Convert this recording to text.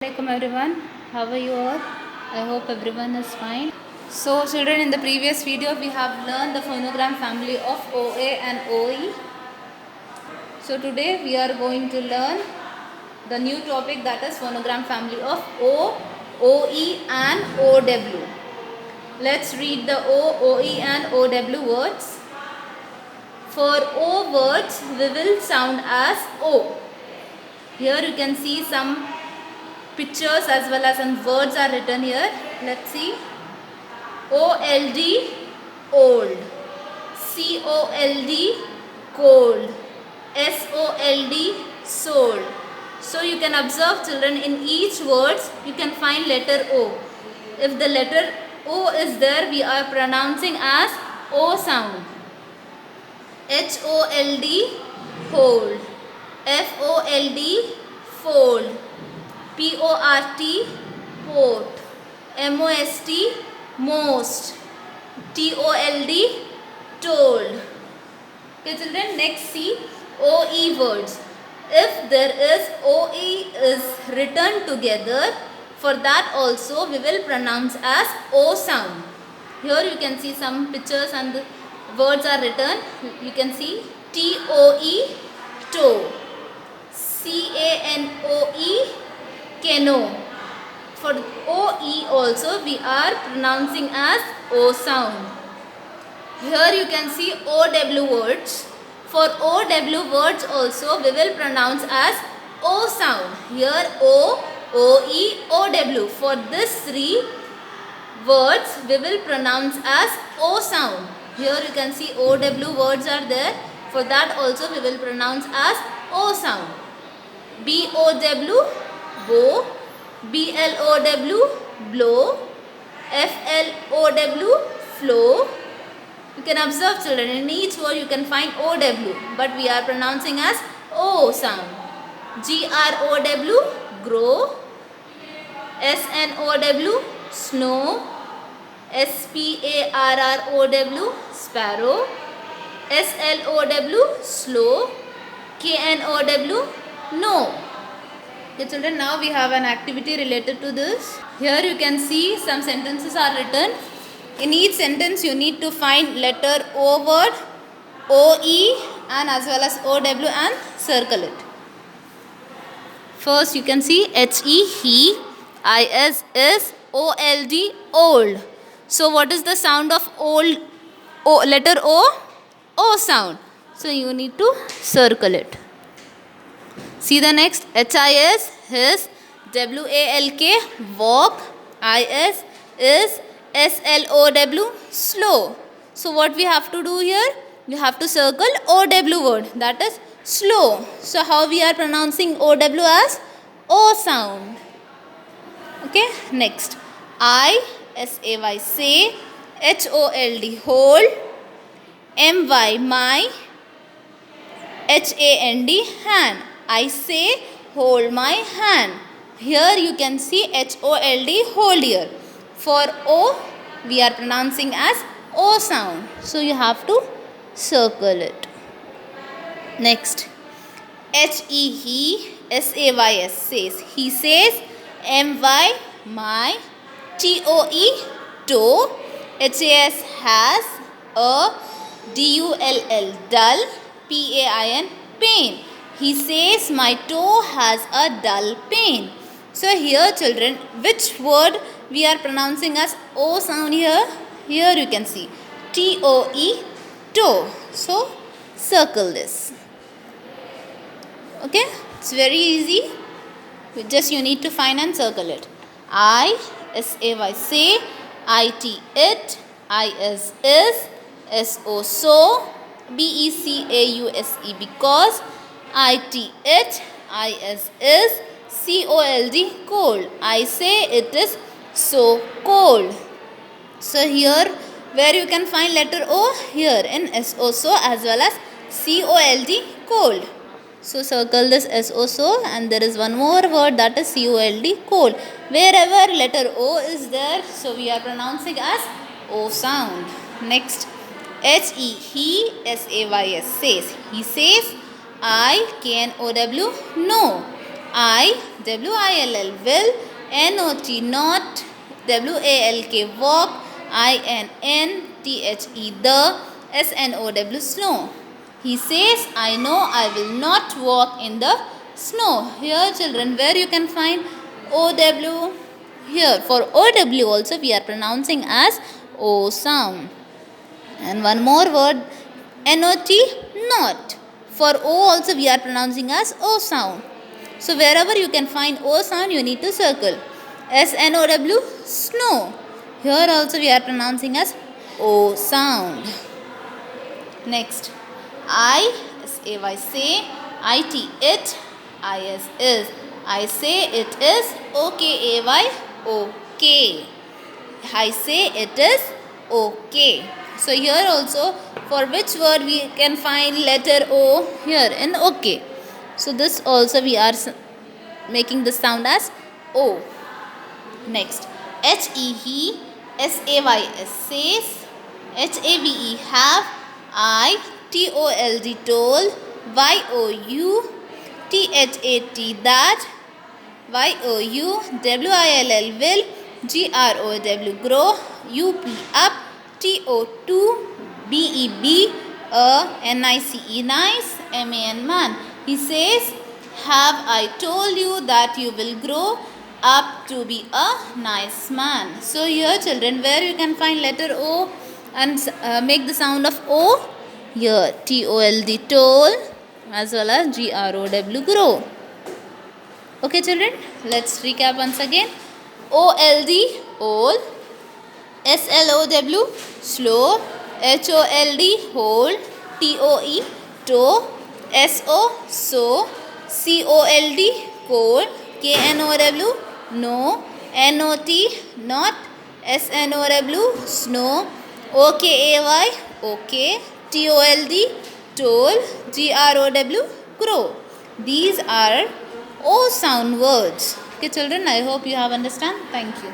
Assalamualaikum everyone, how are you all? I hope everyone is fine. So children, in the previous video we have learned the phonogram family of OA and OE. So today we are going to learn the new topic, that is phonogram family of O, OE and OW. Let's read the O, OE and OW words. For O words we will sound as O. Here you can see some pictures as well as some words are written here. Let's see. OLD, old. COLD, cold. SOLD, sold. So you can observe children, in each words you can find letter O. If the letter O is there, we are pronouncing as O sound. HOLD, hold. FOLD, fold. PORT, port. MOST, most. TOLD, told. Okay children, next see OE words. If there is OE is written together, for that also we will pronounce as O sound. Here you can see some pictures and the words are written. You can see TOE, toe. CANOE, canoe. For OE also we are pronouncing as O sound. Here you can see OW words. For OW words also we will pronounce as O sound. Here O, OE, OW. For these three words we will pronounce as O sound. Here you can see OW words are there. For that also we will pronounce as O sound. BOW, bow. BLOW, blow. FLOW, flow. You can observe children, in each word you can find OW, but we are pronouncing as O sound. GROW, grow. SNOW, snow. SPARROW, sparrow. SLOW, slow. KNOW, no. Okay children, now we have an activity related to this. Here you can see some sentences are written. In each sentence you need to find letter O word, OE and as well as OW and circle it. First you can see HE, he. IS, OLD, old. So what is the sound of old? Letter O? O sound. So you need to circle it. See the next. HIS, his. WALK, walk. IS is SLOW, slow. So what we have to do here? We have to circle OW word, that is slow. So how we are pronouncing OW as O sound. Okay, next. SAY, say. HOLD, hold. MY, my. HAND, hand. I say, hold my hand. Here you can see HOLD, hold here. For O, we are pronouncing as O sound. So you have to circle it. Next. HE, he. SAYS, says. He says. MY, my. TOE, toe. HAS, has. DULL, dull. PAIN, pain. He says my toe has a dull pain. So here children, which word we are pronouncing as O sound here? Here you can see TOE, toe. So circle this. Okay, it's very easy. You need to find and circle it. SAY, say. IT, it. IS, SO, so. BECAUSE, because. IT, it. IS, COLD, cold. I say it is so cold. So here where you can find letter O? Here in SO, so, as well as COLD, cold. So circle this SO, so, and there is one more word, that is COLD, cold. Wherever letter O is there, so we are pronouncing as O sound. Next. HE, he. SAYS, says. He says. IKNOW, no. W-I-L-L, will. N-O-T, not. W-A-L-K, walk. I-N-N-T-H-E, the. S-N-O-W, snow. He says, I know I will not walk in the snow. Here children, where you can find O-W? Here, for O-W also we are pronouncing as O sound. And one more word, N-O-T, not. For O also we are pronouncing as O sound. So wherever you can find O sound, you need to circle. S-N-O-W, snow. Here also we are pronouncing as O sound. Next, I-S-A-Y, say. I-T, it. I-S, is. I say it is. O-K-A-Y, okay. I say it is okay. So here also, for which word we can find letter O? Here in okay. So this also we are making the sound as O. Next, H-E-he, S-A-Y-S, says. H-A-V-E, have. I-T-O-L-D, told. Y-O-U, T-H-A-T, that. Y-O-U, W-I-L-L, will. G-R-O-W, grow. U-P, up. T-O-2, B-E-B, N-I-C-E, nice. M-A-N, man. He says, have I told you that you will grow up to be a nice man? So here children, where you can find letter O and make the sound of O? Here, T-O-L-D, told, as well as G-R-O-W, grow. Okay children, let's recap once again. O-L-D, old. S-L-O-W, slow. H-O-L-D, hold. T-O-E, toe. S-O, so. C-O-L-D, cold. K-N-O-W, no. N-O-T, not. S-N-O-W, snow. O-K-A-Y, okay. T-O-L-D, told. G-R-O-W, grow. These are O sound words. Okay children, I hope you have understand. Thank you.